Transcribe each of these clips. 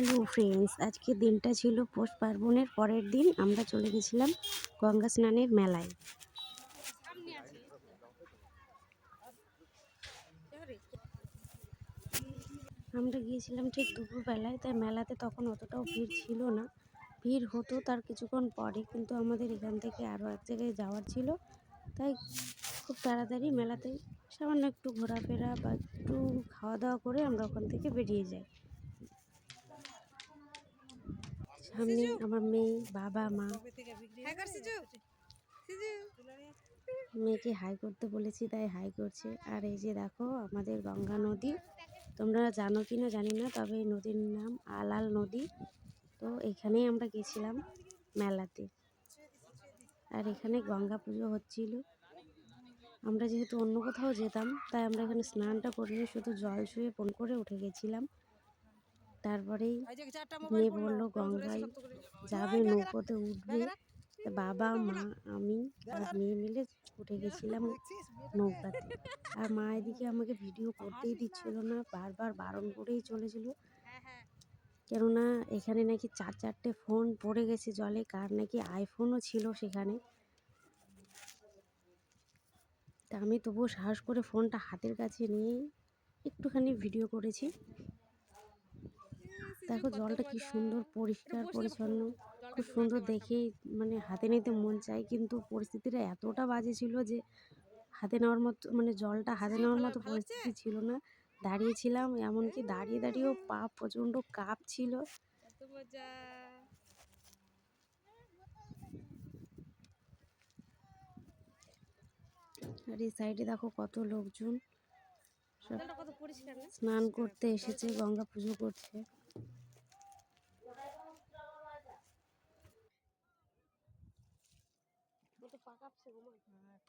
Hello friends, আজকে দিনটা ছিল পৌষ পার্বণের পরের দিন। আমরা চলে গেছিলাম গঙ্গা স্নানের মেলায়। আমরা গিয়েছিলাম ঠিক দুপুরবেলায়, তাই মেলাতে তখন অতটাও ভিড় ছিল না। ভিড় হতো তার কিছুক্ষণ পরে, কিন্তু আমাদের এখান থেকে আরও এক জায়গায় যাওয়ার ছিল, তাই খুব তাড়াতাড়ি মেলাতে সামান্য একটু ঘোরাফেরা বা একটু খাওয়া দাওয়া করে আমরা ওখান থেকে বেরিয়ে যাই। সামনে আমার মেয়ে, বাবা, মা। মেয়েকে হাই করতে বলেছি, তাই হাই করছে। আর এই যে দেখো আমাদের গঙ্গা নদী, তোমরা জানো কি না জানি না, তবে এই নদীর নাম আলাল নদী। তো এখানেই আমরা গেছিলাম মেলাতে, আর এখানে গঙ্গা পুজো হচ্ছিল। আমরা যেহেতু অন্য কোথাও যেতাম, তাই আমরা এখানে স্নানটা করিনি, শুধু জল ছুঁয়ে ফোন করে উঠে গেছিলাম। তারপরেই মেয়ে বললো গঙ্গায় যাবে, নৌকোতে উঠবে। বাবা, মা, আমি আর মেয়ে মিলে উঠে গেছিলাম নৌকাতে। আর মা এদিকে আমাকে ভিডিও করতেই দিচ্ছিল না, বারবার বারণ করেই চলেছিল। কেননা এখানে নাকি 4-4টে ফোন পড়ে গেছে জলে, কার নাকি আইফোনও ছিল সেখানে। তা আমি তবুও সাহস করে ফোনটা হাতের কাছে নিয়ে একটুখানি ভিডিও করেছি। দেখো জলটা কি সুন্দর পরিষ্কার পরিচ্ছন্ন, খুব সুন্দর দেখেই মানে হাতে নিতে মন চায়, কিন্তু পরিস্থিতিটা এতটা বাজে ছিল যে হাতে নেওয়ার মতো, মানে জলটা হাতে নেওয়ার মতো পরিস্থিতি ছিল না। দাঁড়িয়েছিলাম, এমনকি দাঁড়িয়ে দাঁড়িয়েও পা প্রচণ্ড কাঁপছিল। আর এই সাইডে দেখো কত লোকজন সব স্নান করতে এসেছে, গঙ্গা পুজো করছে।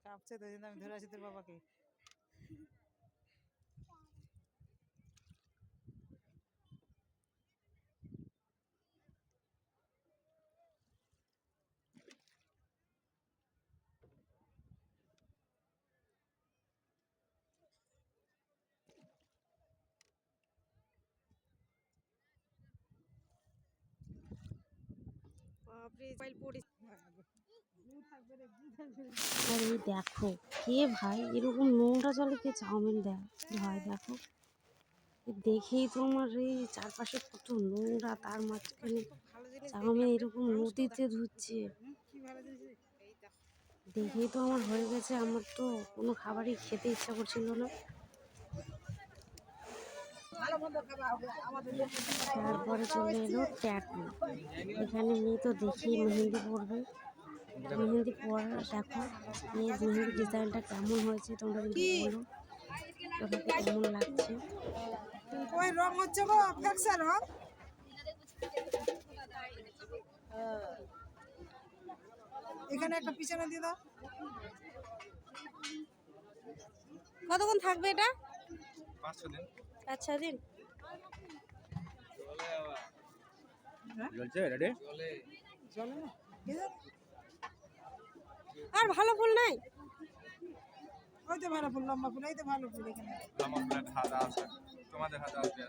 কাঁপছে তো, আমি ধরে আছি তোর বাবাকে। আর এই দেখো কে ভাই এরকম নোংরা জলে কে চাউমিন দেয় ভাই, দেখো দেখেই তো আমার এই চারপাশে কত নোংরা, তার মাঝখানে চাউমিন এরকম নদীতে ধুচ্ছে। দেখেই তো আমার হয়ে গেছে, আমার তো কোনো খাবারই খেতে ইচ্ছা করছিল না। তারপরে চলে এলো ট্যাটু। এখানে মেয়ে তো দেখেই মেহেন্দি পরবে। মেহেন্দি পরার দেখো মেয়ের মেহেন্দি ডিজাইনটা কেমন হয়েছে, তোমরা যদি বলো ওটাতে কেমন লাগছে। ওই রং হচ্ছে গো ফ্যাকশন রং। এখানে একটা পিছনে দিয়ে দাও। কতক্ষণ থাকবে এটা? 5-6 দিন। 5-6 দিন। জ্বলছে রেডি? চলে না আর ভালো ফুল নাই? ওই তো ভালো ফুল, লম্বা ফুল, এই তো ভালো ফুল এখানে। আমার হাতে আছে, তোমাদের হাতে আসবে।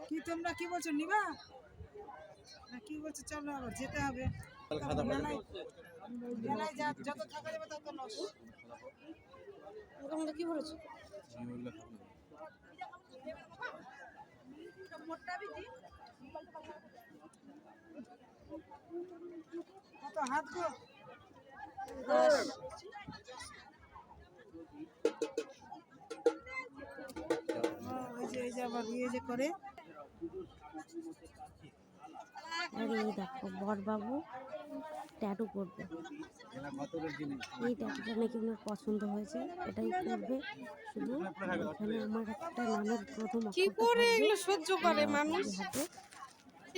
কি তোমরা কি বলছো, নিবা না কি বলছো? চলো আবার যেতে হবে মেলায়। মেলায় যত থাকা যাবে তত লস। কি বলেছো? কত হাত গো? 10। এই যে আবার ইয়ে যে করে। আর এই দেখো বরবাবু ট্যাটু করবে। এই ট্যাটুটা নাকি ওনার পছন্দ হয়েছে, এটাই করবে। শুধু এখানে আমার একটা নামের প্রথম কি অক্ষরটা করে থাকবে এগুলো সহ্য করে মানুষ? হাতে।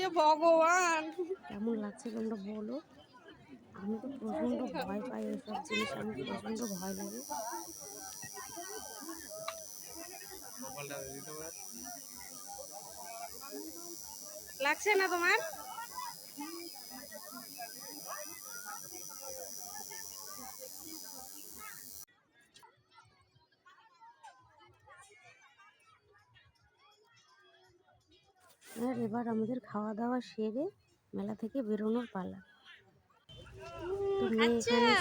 এ ভগবান, কেমন লাগছে তোমরা বলো। আমি তো প্রচণ্ড ভয় পাই, ওইসব জিনিস আমার প্রচণ্ড ভয় লাগে। লাগছে না তোমার? আর এবার আমাদের খাওয়া দাওয়া সেরে মেলা থেকে বেরোনোর পালা। তো মেয়ে এখানে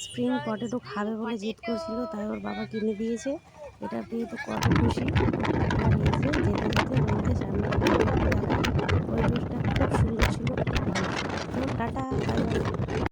স্প্রিং পটেটো খাবে বলে জিদ করছিল, তাই ওর বাবা কিনে দিয়েছে। এটা পেয়ে তো কত খুশি।